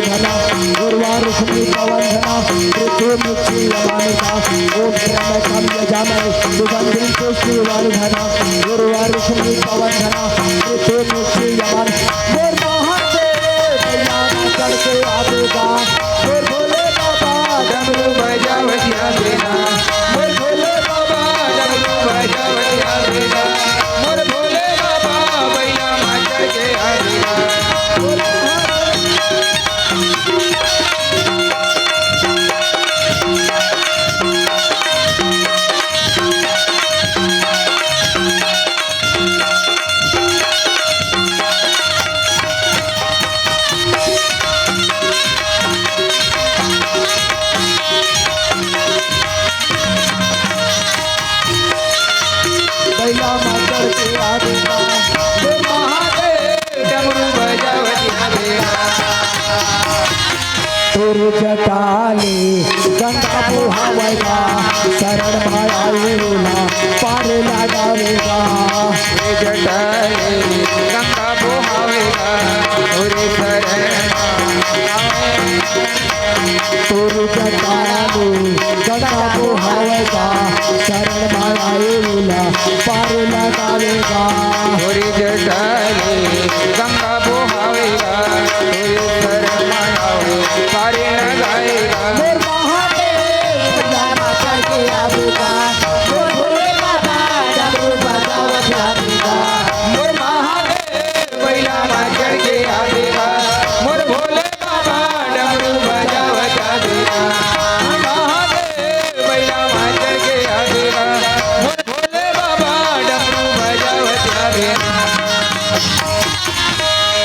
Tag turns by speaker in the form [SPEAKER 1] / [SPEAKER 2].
[SPEAKER 1] धना गुरुवार सुनी पवन धना पृथ्वी मुक्ति अमानिका ओम प्रणय काम यजामय सुगंधिं पुष्टिवार धना गुरुवार सुनी पवन धना पृथ्वी मुक्ति अमान मोर महादेव भैया करके आवेगा मोर भोले बाबा
[SPEAKER 2] डमरू बजावतिया देना मोर भोले बाबा डमरू बजावतिया देना मोर भोले बाबा भैया माता के आवेगा
[SPEAKER 1] भैया मातर के आवेगा
[SPEAKER 2] हे महादेव डमरू बजावतिया देना
[SPEAKER 1] तुर जटाले गंगा बुहावेगा शरण माया वेला पार लगावेगा
[SPEAKER 2] हे जटाले गंगा बोहावेगा ओरे शरण
[SPEAKER 1] तुर जटाले गंगा बुहावेगा शरण माया वेला पार लगावेगा
[SPEAKER 2] ओरे जटाले गंगा